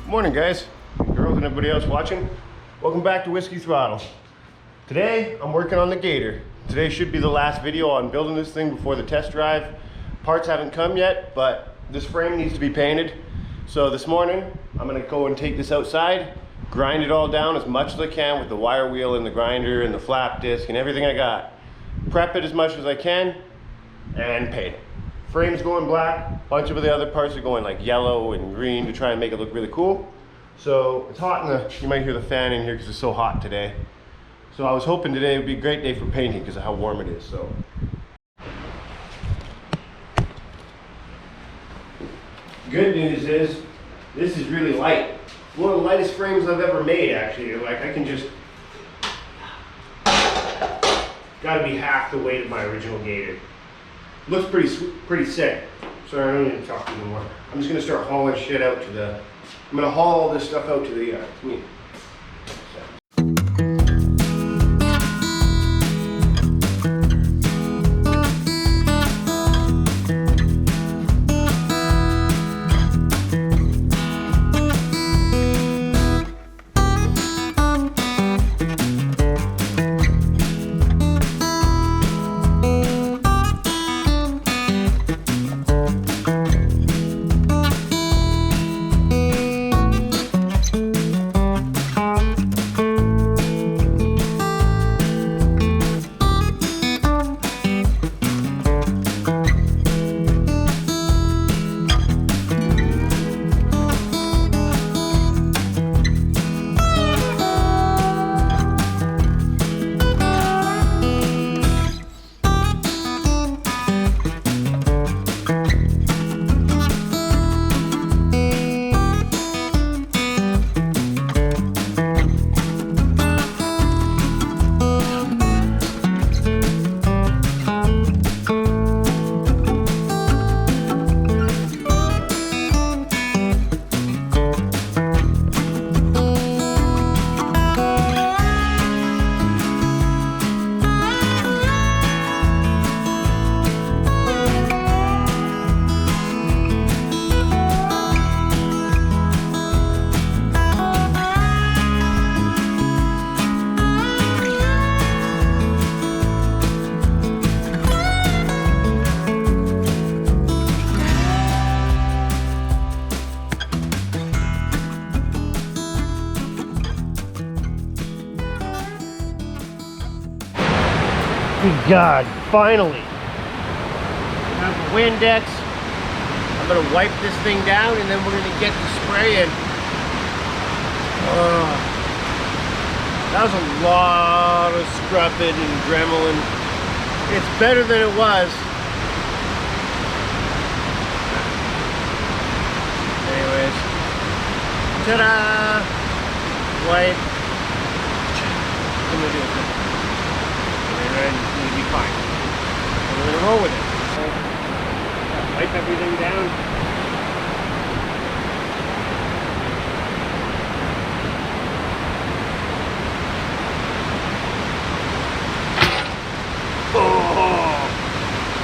Morning, guys, girls, and everybody else watching. Welcome back to Whiskey Throttle. Today, I'm working on the Gator. Today should be the last video on building this thing before the test drive. Parts haven't come yet, but this frame needs to be painted. So this morning, I'm gonna go and take this outside, grind it all down as much as I can with the wire wheel and the grinder and the flap disc and everything I got. Prep it as much as I can, and paint it. Frame's going black, a bunch of the other parts are going like yellow and green to try and make it look really cool. So it's hot in the, you might hear the fan in here because it's so hot today. So I was hoping today would be a great day for painting because of how warm it is. So good news is this is really light. One of the lightest frames I've ever made, actually. Like I can just, gotta be half the weight of my original Gator. Looks pretty sick. Sorry, I don't need to talk anymore. I'm just gonna start hauling shit out to the, I'm gonna haul all this stuff out to the, God, finally. I have a Windex. I'm gonna wipe this thing down and then we're gonna get the spray in. That was a lot of scrubbing and gremlin. It's better than it was. Anyways. Ta-da! Wipe. I'm gonna do it. And you'll be fine. And we're gonna roll with it. Wipe everything down. Oh!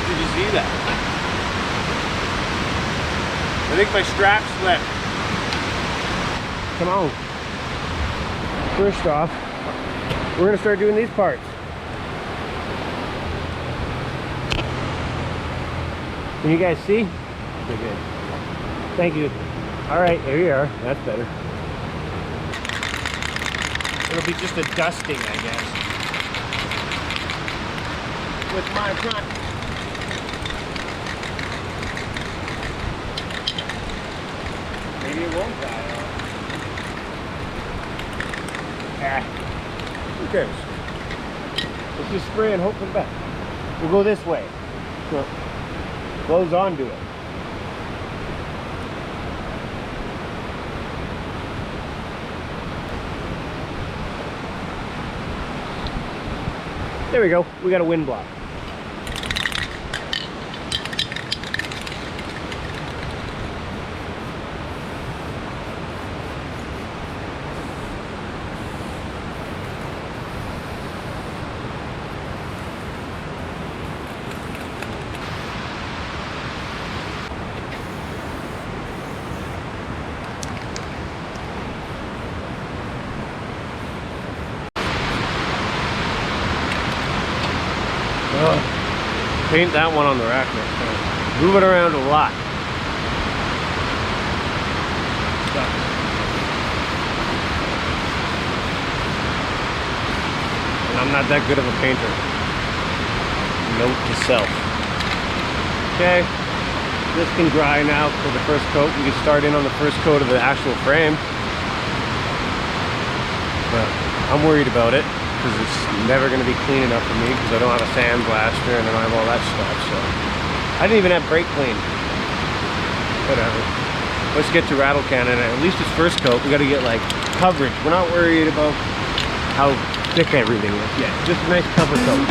Did you see that? I think my strap slipped. Come on. First off, we're gonna start doing these parts. Can you guys see? Okay, good. Thank you. All right, here you are. That's better. It'll be just a dusting, I guess. With my front. Maybe it won't die off. Who cares? Let's just spray and hope for the best. We'll go this way. So, goes onto it. There we go. We got a wind block. Paint that one on the rack next time. Move it around a lot. And I'm not that good of a painter. Note to self. Okay, this can dry now for the first coat. We can start in on the first coat of the actual frame. But I'm worried about it because it's never going to be clean enough for me because I don't have a sandblaster and I don't have all that stuff. So I didn't even have brake clean. Whatever. Let's get to rattle cannon. At least this first coat, we got to get like coverage. We're not worried about how thick everything is yet. Just a nice cover coat.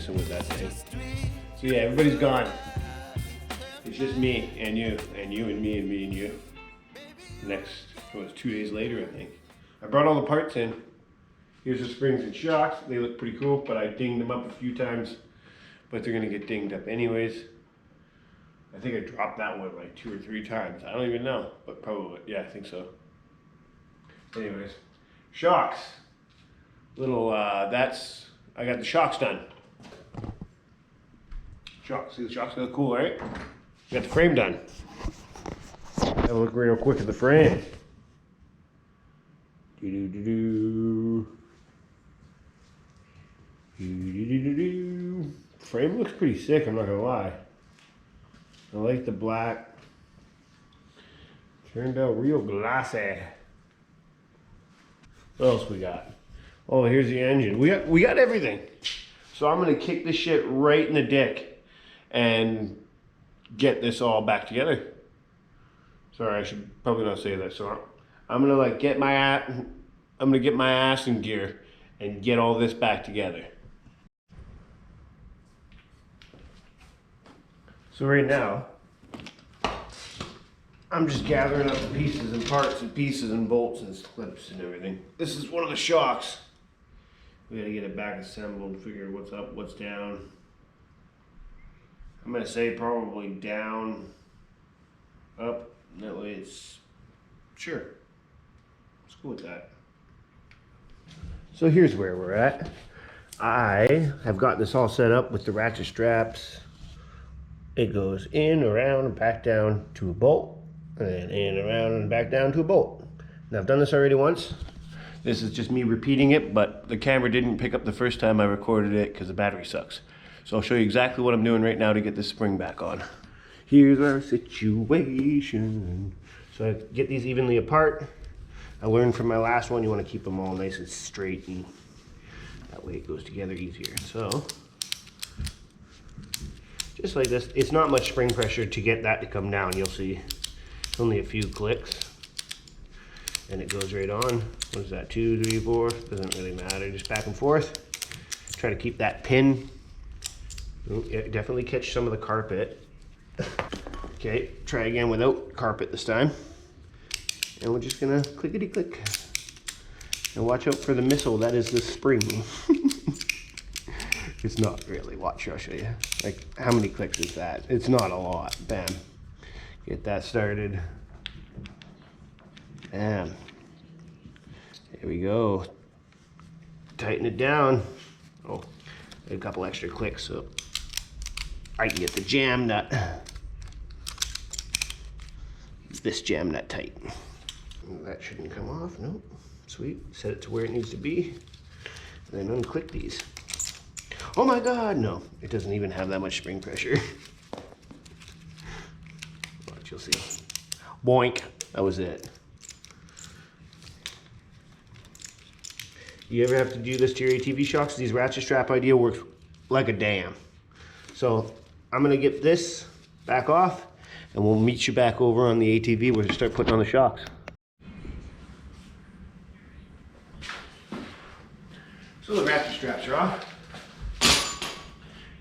With that thing. So yeah, everybody's gone. It's just me and you and you and me and me and you. Next, it was 2 days later, I think. I brought all the parts in. Here's the springs and shocks. They look pretty cool, but I dinged them up a few times. But they're gonna get dinged up anyways. I think I dropped that one like 2 or 3 times. I don't even know, but probably, yeah, I think so. Anyways, shocks. Little, I got the shocks done. Shocks, see the shocks look cool, right? We got the frame done. Have a look real quick at the frame. Frame looks pretty sick, I'm not gonna lie. I like the black. Turned out real glossy. What else we got? Oh, here's the engine. We got everything. So I'm gonna kick this shit right in the dick and get this all back together. Sorry, I should probably not say that. So I'm gonna like get my ass in gear and get all this back together. So right now, I'm just gathering up the pieces and parts and pieces and bolts and clips and everything. This is one of the shocks. We gotta get it back assembled, figure what's up, what's down. I'm gonna say probably down, up, that way it's, sure. Let's go with that. So here's where we're at. I have got this all set up with the ratchet straps. It goes in, around, and back down to a bolt, and then in, around, and back down to a bolt. Now I've done this already once. This is just me repeating it, but the camera didn't pick up the first time I recorded it because the battery sucks. So I'll show you exactly what I'm doing right now to get this spring back on. Here's our situation. So I get these evenly apart. I learned from my last one, you want to keep them all nice and straight, and that way it goes together easier. So, just like this. It's not much spring pressure to get that to come down, you'll see. It's only a few clicks. and it goes right on. What is that, 2, 3, 4? Doesn't really matter, just back and forth. Try to keep that pin. Ooh, yeah, definitely catch some of the carpet. Okay, try again without carpet this time. And we're just gonna clickety click. And watch out for the missile, that is the spring. It's not really, watch, I'll show you. Like, how many clicks is that? It's not a lot, bam. Get that started. Bam. There we go. Tighten it down. Oh, a couple extra clicks so I can get the jam nut. This jam nut tight. That shouldn't come off, nope. Sweet, set it to where it needs to be. And then unclick these. Oh my God, no. It doesn't even have that much spring pressure. Watch, you'll see. Boink, that was it. You ever have to do this to your ATV shocks? These ratchet strap idea works like a damn. So I'm gonna get this back off and we'll meet you back over on the ATV where we start putting on the shocks. So the ratchet straps are off.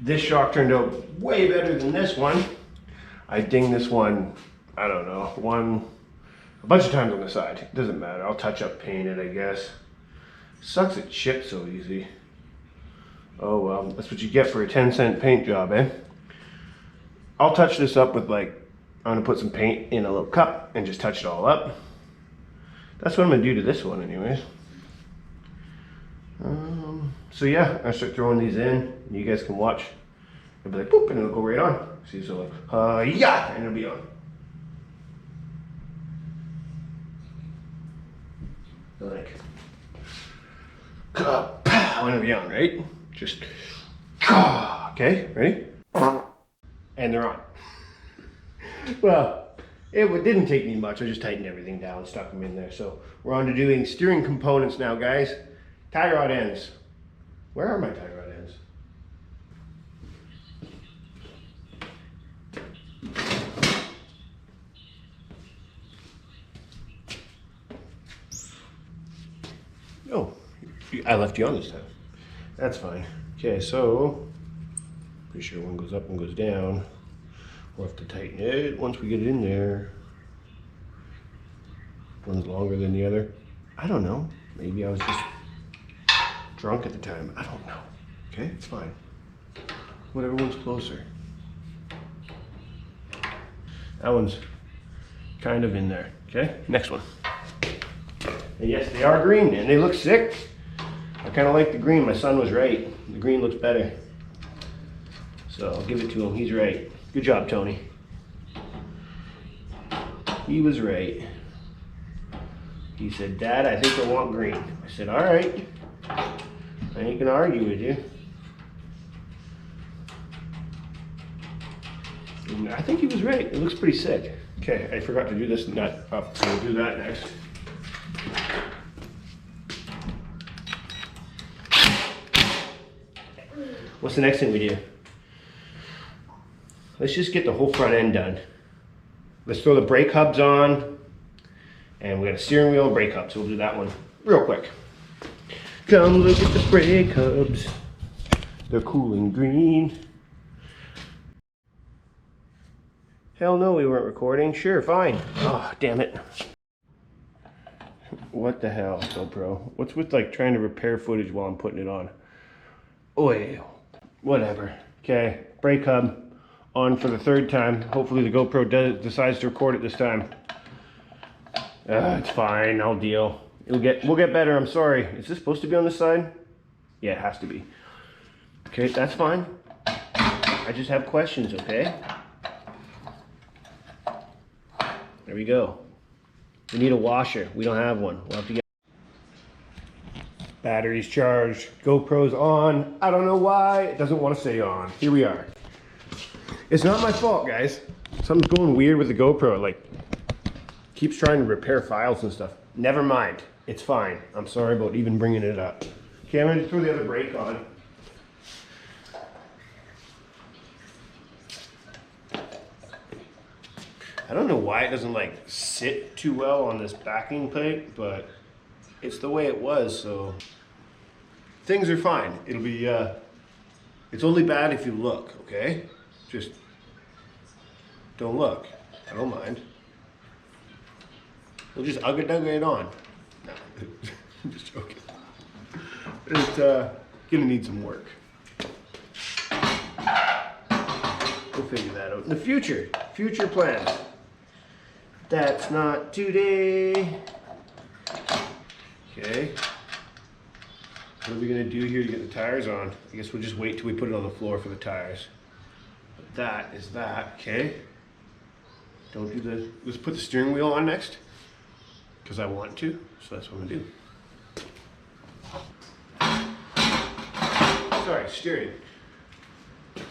This shock turned out way better than this one. I dinged this one, I don't know, a bunch of times on the side. It doesn't matter, I'll touch up paint it, I guess. Sucks it chips so easy. Oh well, that's what you get for a 10-cent paint job, eh? I'll touch this up with I'm gonna put some paint in a little cup and just touch it all up. That's what I'm gonna do to this one anyways. So yeah, I start throwing these in, and you guys can watch. It'll be like boop, and it'll go right on. See, so yeah, and it'll be on. Like, pow, and it'll be on, right? Just, okay, ready? And they're on. Well, it didn't take me much. I just tightened everything down, stuck them in there. So we're on to doing steering components now, guys. Tie rod ends. Where are my tie rod ends? Oh, I left you on this time. That's fine. Okay, so pretty sure one goes up and goes down. We'll have to tighten it once we get it in there. One's longer than the other. I don't know. Maybe I was just drunk at the time. I don't know. Okay, it's fine. Whatever one's closer. That one's kind of in there. Okay, next one. And yes, they are green and they look sick. I kind of like the green. My son was right. The green looks better. So I'll give it to him. He's right. Good job, Tony. He was right. He said, Dad, I think I want green. I said, all right. I ain't gonna argue with you. And I think he was right. It looks pretty sick. Okay, I forgot to do this nut up, so we'll do that next. What's the next thing we do? Let's just get the whole front end done. Let's throw the brake hubs on, and we got a steering wheel and brake hubs, so we'll do that one real quick. Come look at the brake hubs. They're cool and green. Hell no, we weren't recording. Sure, fine. Oh, damn it. What the hell, GoPro? What's with trying to repair footage while I'm putting it on? Oy, whatever. Okay, brake hub on for the third time. Hopefully the GoPro decides to record it this time. It's fine, I'll deal. We'll get better, I'm sorry. Is this supposed to be on this side? Yeah, it has to be. Okay, that's fine. I just have questions, okay? There we go. We need a washer. We don't have one. We'll have to get... Batteries charged. GoPro's on. I don't know why. It doesn't want to stay on. Here we are. It's not my fault, guys. Something's going weird with the GoPro. Keeps trying to repair files and stuff. Never mind. It's fine. I'm sorry about even bringing it up. Okay, I'm going to throw the other brake on. I don't know why it doesn't like sit too well on this backing plate, but it's the way it was, so things are fine. It'll be, it's only bad if you look, okay? Just don't look. I don't mind. We'll just ugga-dugga it on. No, I'm just joking. It's gonna need some work. We'll figure that out in the future. Future plans. That's not today. Okay. What are we gonna do here to get the tires on? I guess we'll just wait till we put it on the floor for the tires. But that is that, okay? Don't do the, let's put the steering wheel on next. Because I want to, so that's what I'm gonna do. Sorry, steering.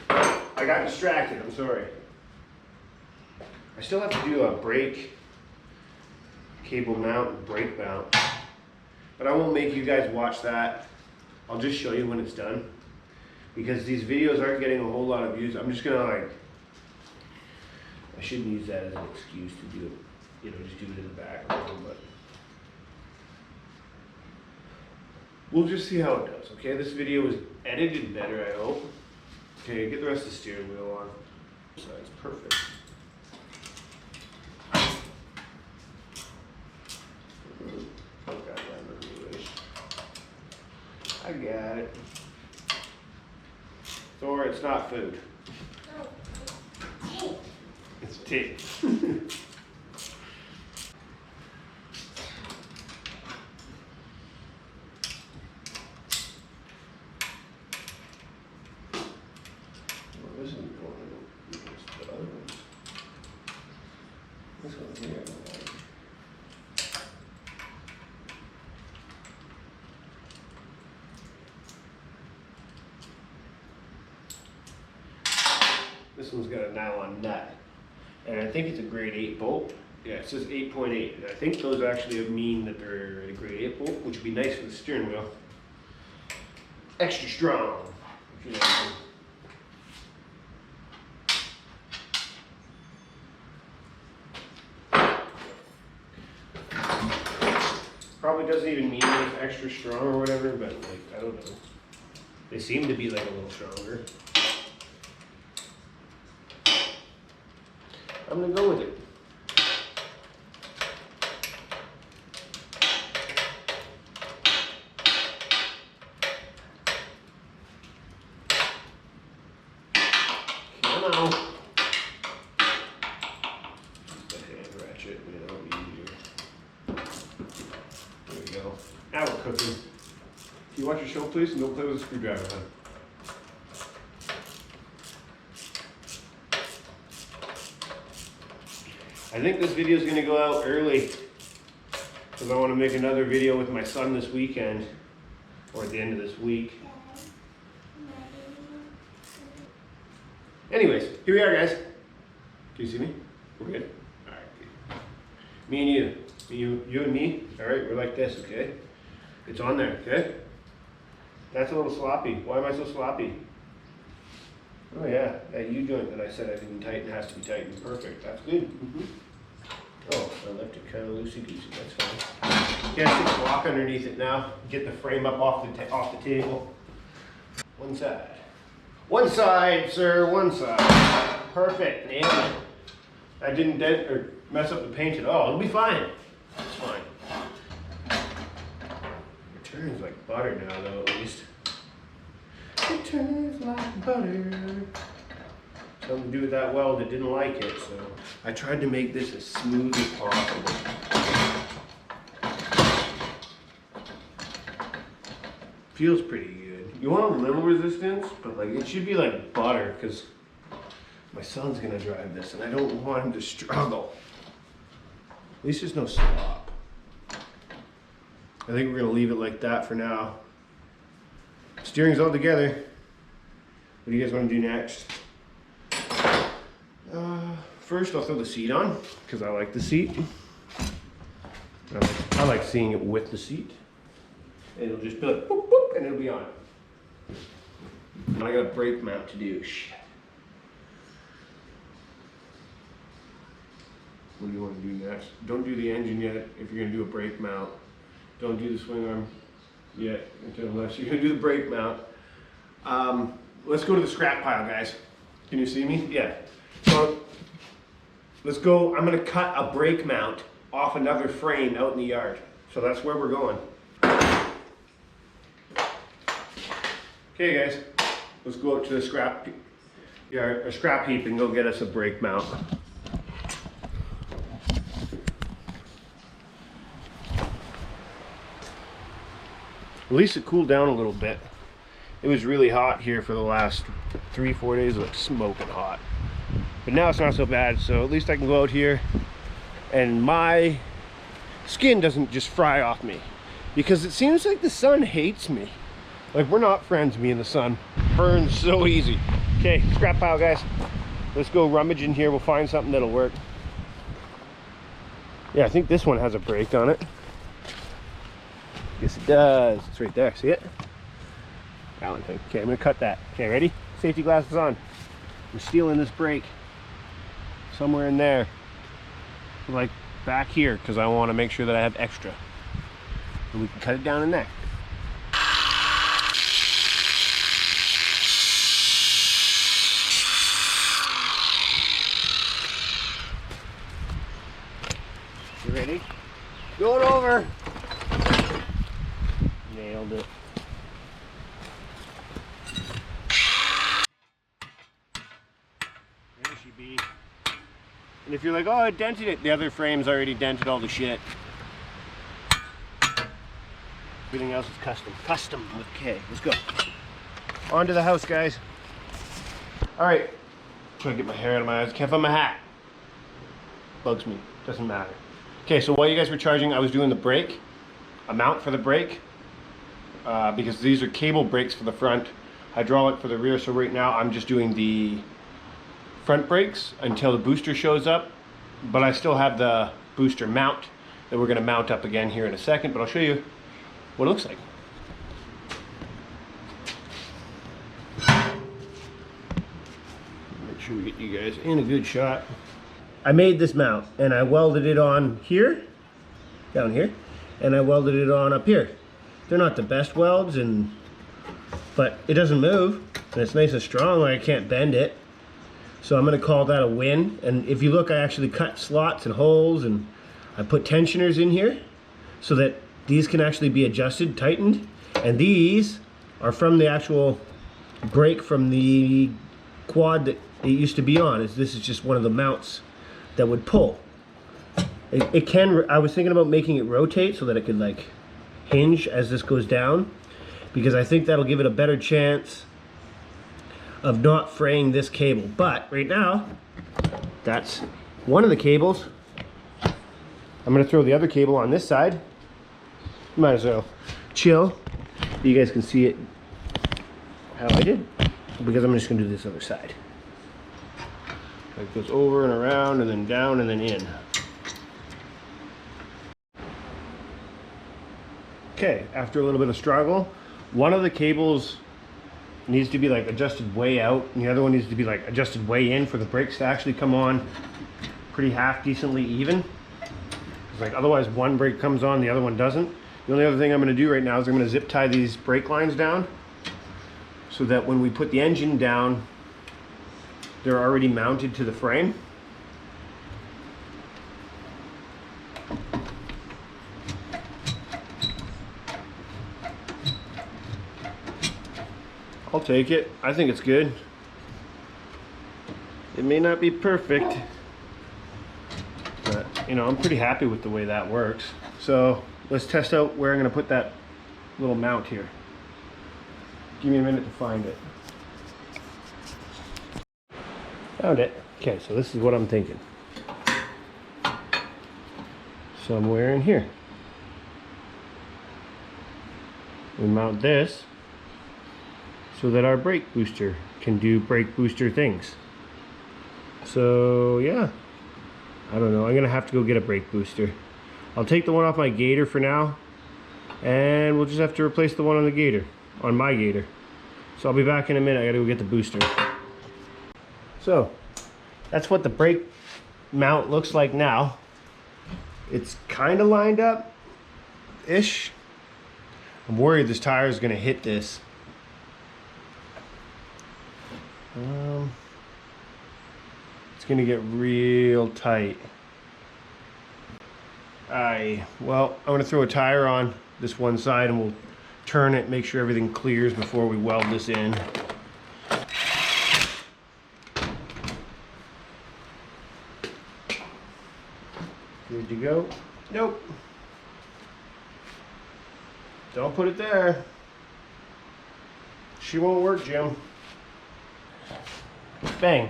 I got distracted, I'm sorry. I still have to do a brake cable mount and brake mount. But I won't make you guys watch that. I'll just show you when it's done. Because these videos aren't getting a whole lot of views. I'm just gonna like, I shouldn't use that as an excuse to do it. You know, just do it in the background, but we'll just see how it does, okay? This video is edited better, I hope. Okay, get the rest of the steering wheel on. So it's perfect. I got it. Or it's not food. No, it's tape. It's tape. This one's got a nylon nut, and I think it's a grade 8 bolt. Yeah, it says 8.8, and I think those actually mean that they're a grade 8 bolt, which would be nice for the steering wheel. Extra strong, if you know what I mean. Probably doesn't even mean it's extra strong or whatever, but like, I don't know. They seem to be like a little stronger. I'm gonna go with it. Come on. The hand ratchet, you know, easier. There we go. Now we're cooking. Can you watch your show, please? And don't play with a screwdriver, huh? I think this video is going to go out early because I want to make another video with my son this weekend or at the end of this week. Anyways, here we are, guys. Can you see me? We're good? All right. Me and you. You and me. All right, we're like this, okay? It's on there, okay? That's a little sloppy. Why am I so sloppy? Oh yeah, that U-joint that I said I didn't tighten has to be tightened. Perfect. That's good. Mm-hmm. Oh, I left it kind of loosey-goosey. That's fine. Yeah, stick a block underneath it now. Get the frame up off the table. One side. One side, sir. One side. Perfect. Nailed it. I didn't dent or mess up the paint at all. It'll be fine. It's fine. It turns like butter now, though, at least. It turns like butter. Something to do with that weld that didn't like it, so I tried to make this as smooth as possible. Feels pretty good. You want a little resistance, but like it should be like butter because my son's gonna drive this and I don't want him to struggle. At least there's no slop. I think we're gonna leave it like that for now. Steering's all together. What do you guys want to do next? First, I'll throw the seat on because I like the seat. I like seeing it with the seat. And it'll just be like boop boop, and it'll be on. And I got a brake mount to do. Shit. What do you want to do next? Don't do the engine yet if you're going to do a brake mount. Don't do the swing arm yet unless you're going to do the brake mount. Let's go to the scrap pile, guys. Can you see me? Yeah. So let's go. I'm going to cut a brake mount off another frame out in the yard. So that's where we're going. Okay, guys. Let's go out to the scrap yard, or scrap heap, and go get us a brake mount. At least it cooled down a little bit. It was really hot here for the last 3-4 days, like smoking hot. But now it's not so bad, so at least I can go out here and my skin doesn't just fry off me. Because it seems like the sun hates me. Like, we're not friends, me and the sun. Burns so easy. Okay, scrap pile, guys. Let's go rummage in here. We'll find something that'll work. Yeah, I think this one has a brake on it. Yes, it does. It's right there. See it? That one thing. Okay, I'm gonna cut that. Okay, ready? Safety glasses on. I'm stealing this brake somewhere in there, like back here, because I want to make sure that I have extra, and we can cut it down in there. You ready? Going over. Nailed it. There she be. And if you're like, oh, it dented it, the other frame's already dented all the shit. Everything else is custom. Custom with K. Let's go. On to the house, guys. Alright. Trying to get my hair out of my eyes. Can't find my hat. Bugs me. Doesn't matter. Okay, so while you guys were charging, I was doing the brake. A mount for the brake. Because these are cable brakes for the front, hydraulic for the rear. So right now I'm just doing the front brakes until the booster shows up. But I still have the booster mount that we're going to mount up again here in a second. But I'll show you what it looks like. Make sure we get you guys in a good shot. I made this mount and I welded it on here, down here, and I welded it on up here. They're not the best welds, but it doesn't move, and it's nice and strong, like I can't bend it. So I'm gonna call that a win. And if you look, I actually cut slots and holes, and I put tensioners in here so that these can actually be adjusted, tightened. And these are from the actual brake from the quad that it used to be on. This is just one of the mounts that would pull. It can, I was thinking about making it rotate so that it could like hinge as this goes down, because I think that'll give it a better chance of not fraying this cable. But right now, that's one of the cables. I'm gonna throw the other cable on this side. Might as well chill. You guys can see it how I did, because I'm just gonna do this other side. It goes over and around and then down and then in. Okay, after a little bit of struggle, one of the cables needs to be like adjusted way out, and the other one needs to be like adjusted way in for the brakes to actually come on pretty half decently even. Like otherwise one brake comes on, the other one doesn't. The only other thing I'm going to do right now is I'm going to zip tie these brake lines down so that when we put the engine down, they're already mounted to the frame. I'll take it. I think it's good. It may not be perfect, but you know, I'm pretty happy with the way that works. So let's test out where I'm going to put that little mount here. Give me a minute to find it. Found it. Okay, so this is what I'm thinking. Somewhere in here. We mount this so that our brake booster can do brake booster things. So yeah, I don't know, I'm gonna have to go get a brake booster. I'll take the one off my Gator for now, and we'll just have to replace the one on the Gator, on my Gator. So I'll be back in a minute. I gotta go get the booster. So that's what the brake mount looks like now. It's kind of lined up-ish. I'm worried this tire is going to hit this. It's going to get real tight. Well, I'm going to throw a tire on this one side and we'll turn it, make sure everything clears before we weld this in. Good to go. Nope. Don't put it there. She won't work, Jim. Bang.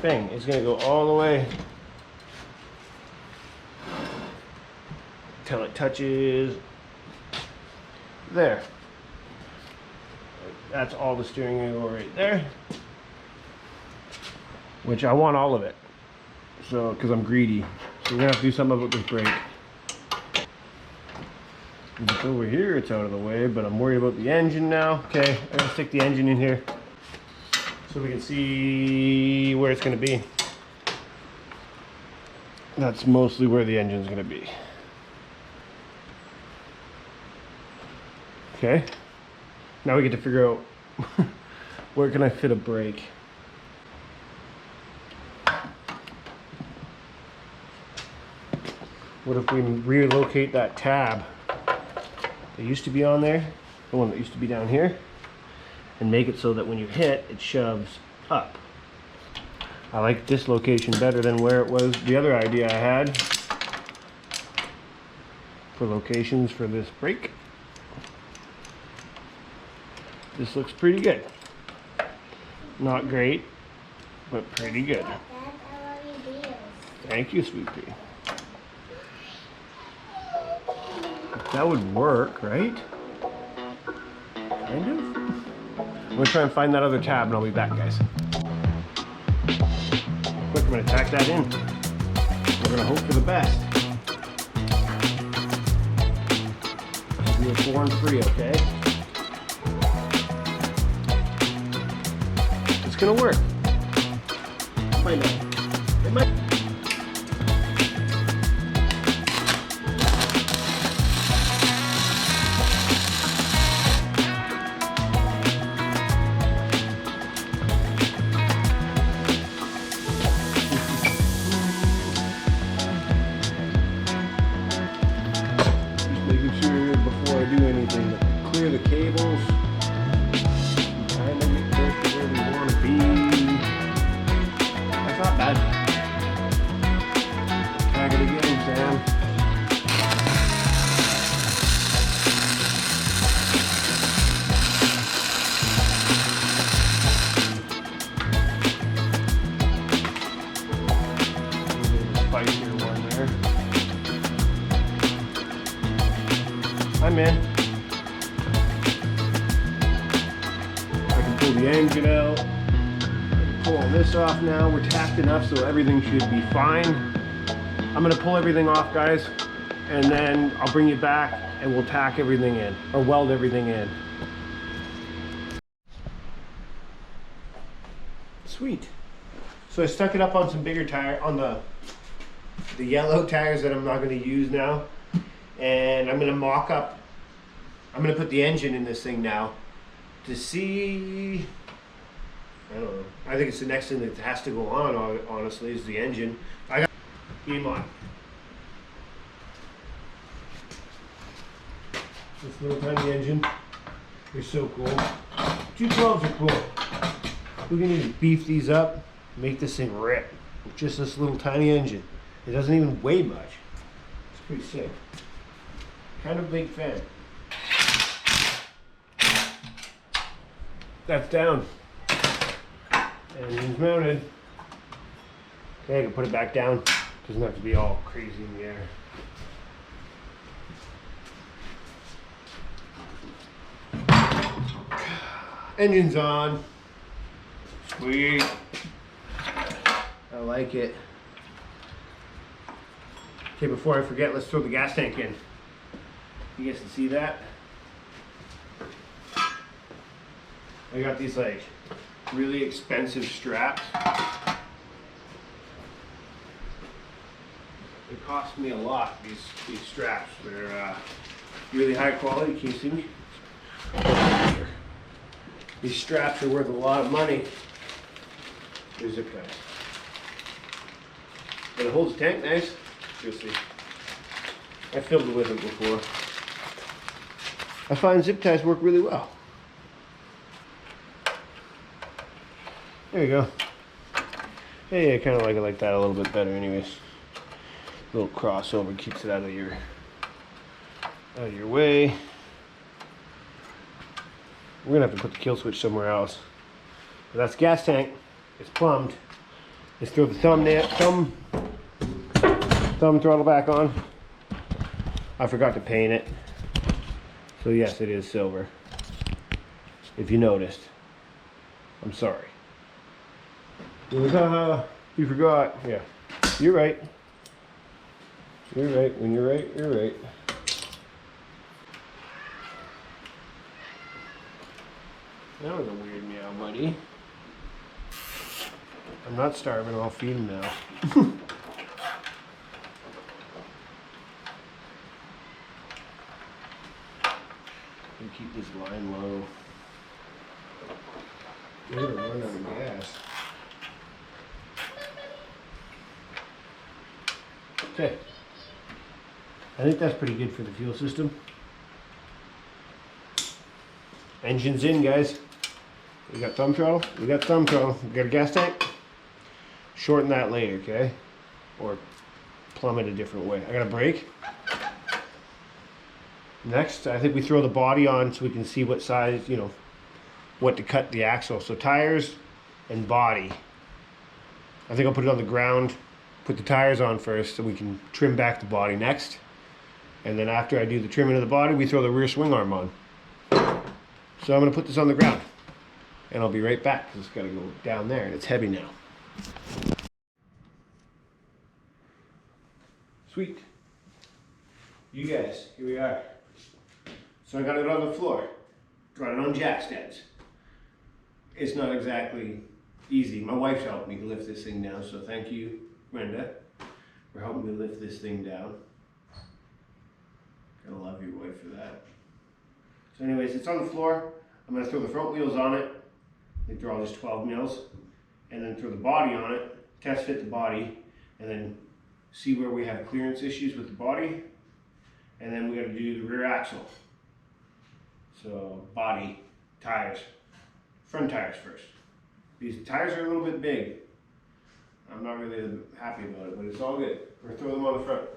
Bang. It's gonna go all the way till it touches there. That's all the steering wheel right there. Which I want all of it. So, because I'm greedy. So we're gonna have to do some of it with brake. If it's over here, it's out of the way, but I'm worried about the engine now. Okay, I'm gonna stick the engine in here so we can see where it's gonna be. That's mostly where the engine's gonna be. Okay, now we get to figure out where can I fit a brake. What if we relocate that tab that used to be on there, the one that used to be down here, and make it so that when you hit, it shoves up. I like this location better than where it was. The other idea I had for locations for this brake. This looks pretty good. Not great, but pretty good. Thank you, sweet pea. That would work, right? Kind of. I'm gonna try and find that other tab and I'll be back, guys. Quick, I'm gonna tack that in. We're gonna hope for the best. Do a 4 and 3, okay? It's gonna work. It might not. It might. Clear the cables. Trying to get close to where we want to be. That's not bad. Tag it again, Sam. Spicier one there. I'm in. Pull the engine out, pull all this off now. We're tacked enough so everything should be fine. I'm gonna pull everything off, guys, and then I'll bring you back and we'll tack everything in, or weld everything in. Sweet. So I stuck it up on some bigger tire, on the yellow tires that I'm not gonna use now. And I'm gonna mock up, I'm gonna put the engine in this thing now. To see, I don't know. I think it's the next thing that has to go on, honestly, is the engine. I got game on. This little tiny engine is so cool. 212s are cool. We can even beef these up, make this thing rip with just this little tiny engine. It doesn't even weigh much. It's pretty sick. Kind of a big fan. That's down. Engine's mounted. Okay, I can put it back down. Doesn't have to be all crazy in the air. Engine's on. Sweet. I like it. Okay, before I forget, let's throw the gas tank in. You guys can see that? I got these like really expensive straps It cost me a lot, these straps. They're really high quality. Can you see me? These straps are worth a lot of money. They're zip ties. But it holds the tank nice. You'll see. I filled it with them before. I find zip ties work really well. There you go. Hey, I kind of like it like that a little bit better anyways. A little crossover keeps it out of your way. We're gonna have to put the kill switch somewhere else. But that's gas tank. It's plumbed. Let's throw the thumb throttle back on. I forgot to paint it. So yes, it is silver. If you noticed. I'm sorry. You forgot. Yeah. You're right. You're right. When you're right, you're right. That was a weird meow, buddy. I'm not starving, I'll feed him now. And keep this line low. We're gonna run out of gas. Okay. I think that's pretty good for the fuel system. Engine's in, guys. We got thumb throttle. We got thumb throttle. We got a gas tank. Shorten that later, okay? Or plumb it a different way. I got a brake. Next, I think we throw the body on so we can see what size, you know, what to cut the axle. So tires and body. I think I'll put it on the ground, put the tires on first so we can trim back the body next. And then after I do the trimming of the body, we throw the rear swing arm on. So I'm going to put this on the ground. And I'll be right back because it's got to go down there and it's heavy now. Sweet. You guys, here we are. So I got it on the floor. Got it on jack stands. It's not exactly easy. My wife's helped me lift this thing down, so thank you, Brenda, for helping me lift this thing down. Gotta love your wife for that. So anyways, it's on the floor. I'm gonna throw the front wheels on it. I think they're all just 12 mils. And then throw the body on it, test fit the body, and then see where we have clearance issues with the body. And then we gotta do the rear axle. So body, tires, front tires first. These tires are a little bit big. I'm not really happy about it, but it's all good. We're gonna throw them on the front.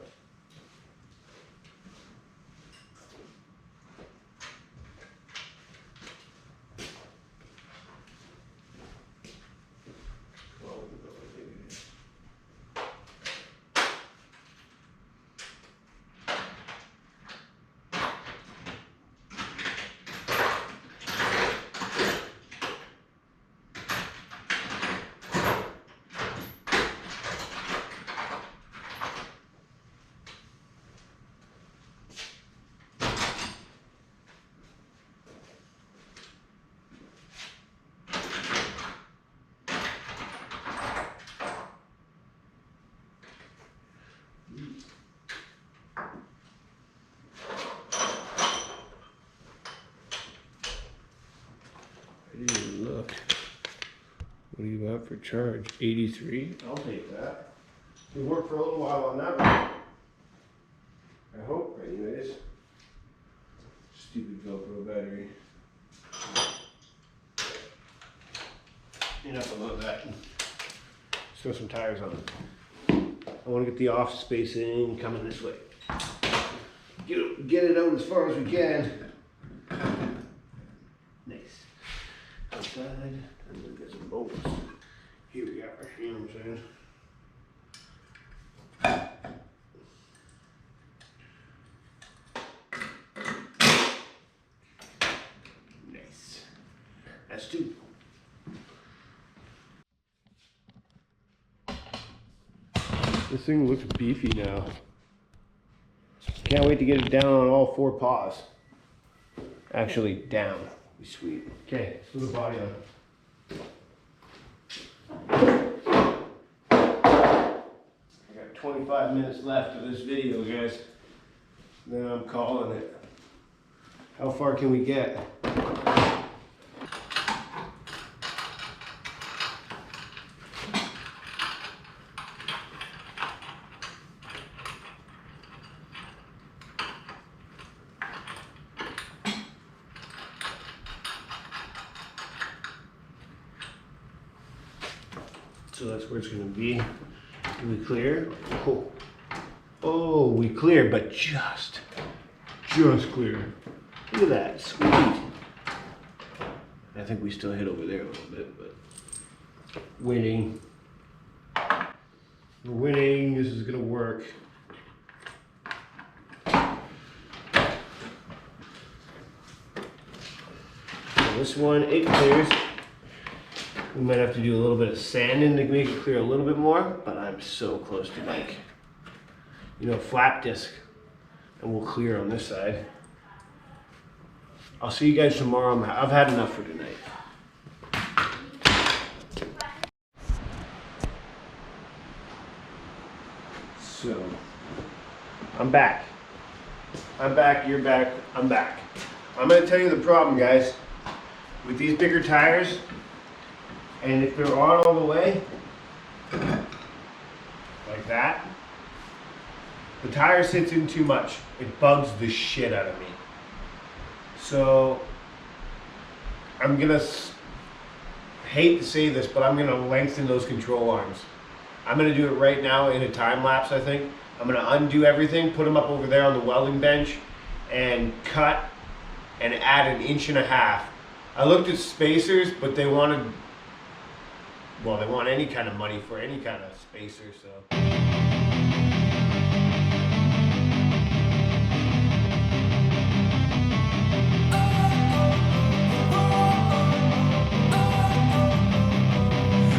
Look, what do you got for charge? 83? I'll take that. We worked for a little while on that one. I hope, anyways. Stupid Velcro battery. Enough about that. Let's throw some tires on it. I want to get the off spacing coming this way. Get it out as far as we can. Outside, and then get some bolts. Here we are, you know what I'm saying? Nice. That's two. This thing looks beefy now. Can't wait to get it down on all four paws. Actually, down. Be sweet. Okay, let's put the body on. I got 25 minutes left of this video, guys. Then I'm calling it. How far can we get? So that's where it's going to be. Do we clear? Cool. Oh, we clear, but just clear. Look at that, sweet. I think we still hit over there a little bit, but winning. We're winning. This is going to work. So this one, it clears. We might have to do a little bit of sanding to make it clear a little bit more, but I'm so close to like, flap disc, and we'll clear on this side. I'll see you guys tomorrow. I've had enough for tonight. So, I'm back. I'm back, you're back, I'm back. I'm gonna tell you the problem, guys. With these bigger tires, and if they're on all the way, like that, the tire sits in too much. It bugs the shit out of me. So, I'm gonna, hate to say this, but I'm gonna lengthen those control arms. I'm gonna do it right now in a time lapse, I think. I'm gonna undo everything, put them up over there on the welding bench, and cut and add 1.5 inches. I looked at spacers, but they wanted, well, they want any kind of money for any kind of spacer, so.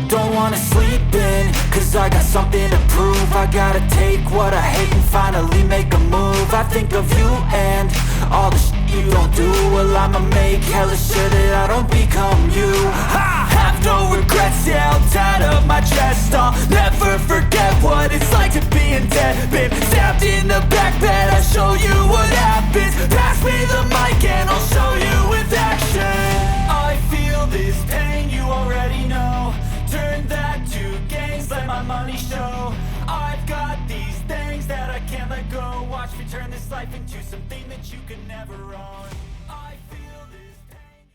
Don't wanna sleep in, cause I got something to prove. I gotta take what I hate and finally make a move. I think of you and all the shit you don't do. Well, I'ma make hella sure that I don't become you. I have no regrets, yeah, I'll tie up my chest. I'll never forget what it's like to be in debt. Been stabbed in the back bed, I'll show you what happens. Pass me the mic and I'll show you with action. I feel this pain, you already know. Turn that to gains, let my money show. I've got these things that I can't let go. Watch me turn this life into something that you can never own. I feel this pain.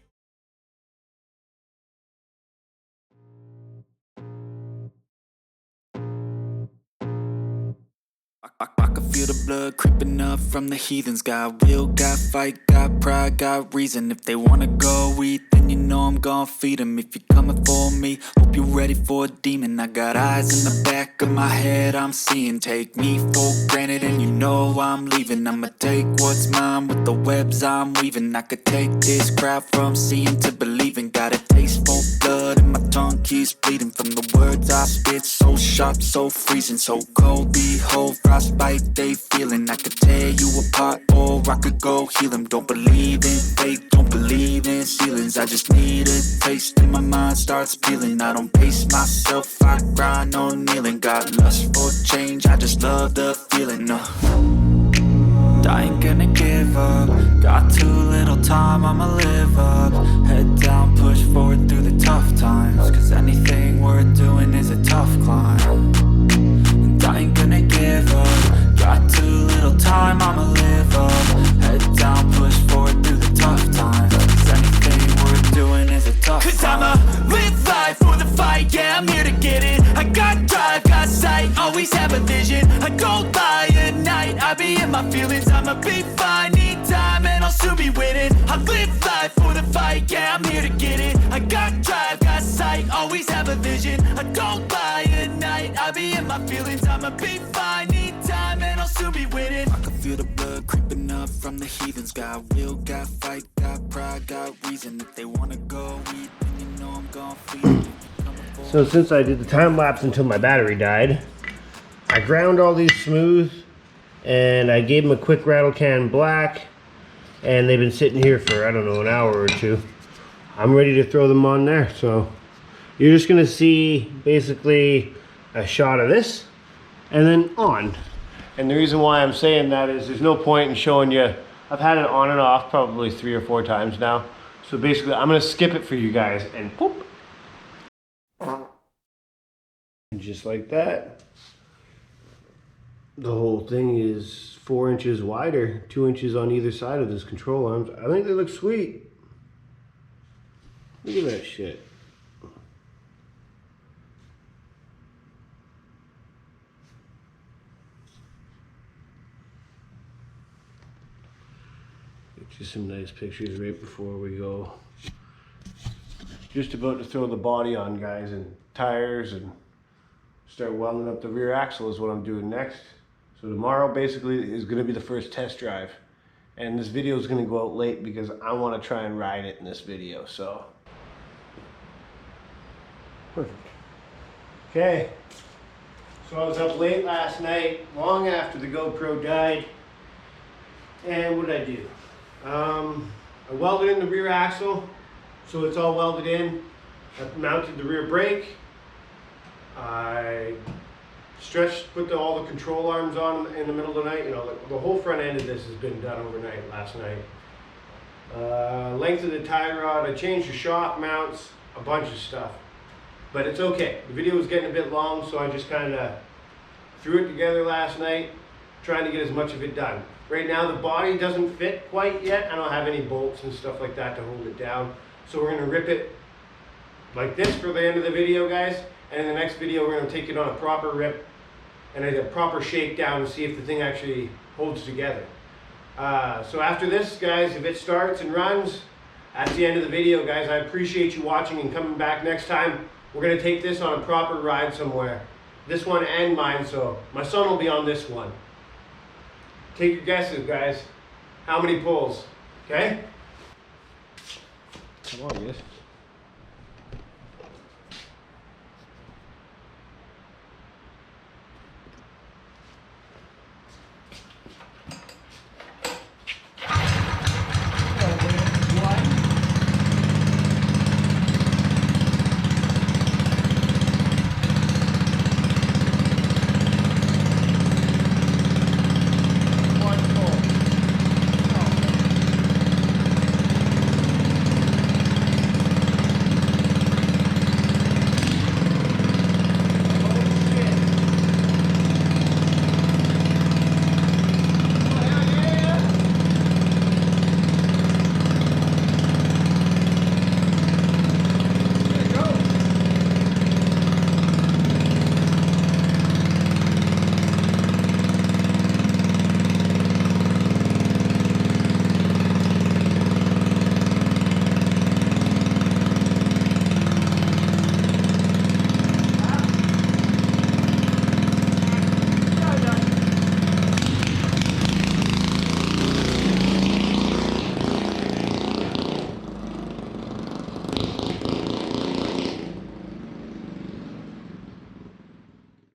I can feel the blood creeping up from the heathens. Got will, got fight, got pride, got reason. If they wanna go eat, then you know I'm gon' feed them. If you're coming for me, hope you're ready for a demon. I got eyes in the back of my head, I'm seeing. Take me for granted and you know I'm leaving. I'ma take what's mine with the webs I'm weaving. I could take this crowd from seeing to believing. Got a taste for blood and my tongue keeps bleeding. From the words I spit, so sharp, so freezing. So cold, behold, frostbite they feeling. I could tear you apart or I could go heal them. Don't believe in fate, don't believe in ceilings. I just need a taste and my mind starts peeling. I don't pace myself, I grind on kneeling. Got lust for change, I just love the feeling. I ain't gonna give up. Got too little time, I'ma live up. Head down, push forward through the tough times. Cause anything worth doing is a tough climb. And I ain't gonna give up. Got too little time, I'ma live up. Head down, push forward through the tough times. Cause anything worth doing is a tough climb. Cause I'ma live life for the fight, yeah, I'm here to get it. I got drive, got sight, always have a vision. I go by at night, I be in my feelings. I'ma be fine, need time and I'll soon be winning. I live life for the fight, yeah, I'm here to get it. I got drive, got sight, always have a vision. I go by at night, I be in my feelings. I'ma be fine, need time and I'll soon be winning. I can feel the blood creeping up from the heathens. Got will, got fight, got pride, got reason. If they wanna go eat, then you know I'm gon' feed them. So since I did the time lapse until my battery died, I ground all these smooth and I gave them a quick rattle can black, and they've been sitting here for, I don't know, an hour or two. I'm ready to throw them on there. So you're just gonna see basically a shot of this and then on. And the reason why I'm saying that is there's no point in showing you. I've had it on and off probably 3 or 4 times now. So basically I'm gonna skip it for you guys and poop. And just like that. The whole thing is 4 inches wider, 2 inches on either side of this control arms. I think they look sweet. Look at that shit. Get you some nice pictures right before we go. Just about to throw the body on, guys, and tires and start welding up the rear axle is what I'm doing next. So tomorrow basically is going to be the first test drive. And this video is going to go out late because I want to try and ride it in this video. So perfect. Okay. So I was up late last night, long after the GoPro died. And what did I do? I welded in the rear axle, so it's all welded in. I mounted the rear brake. I put all the control arms on in the middle of the night. You know, the whole front end of this has been done overnight last night. Length of the tie rod, I changed the shock mounts, a bunch of stuff. But it's okay. The video was getting a bit long, so I just kind of threw it together last night, trying to get as much of it done. Right now the body doesn't fit quite yet. I don't have any bolts and stuff like that to hold it down. So we're going to rip it like this for the end of the video, guys. And in the next video we're going to take it on a proper rip and a proper shakedown and see if the thing actually holds together. So after this, guys, if it starts and runs, that's the end of the video, guys. I appreciate you watching and coming back next time. We're going to take this on a proper ride somewhere. This one and mine, so my son will be on this one. Take your guesses, guys. How many pulls? Okay? Come on, guys.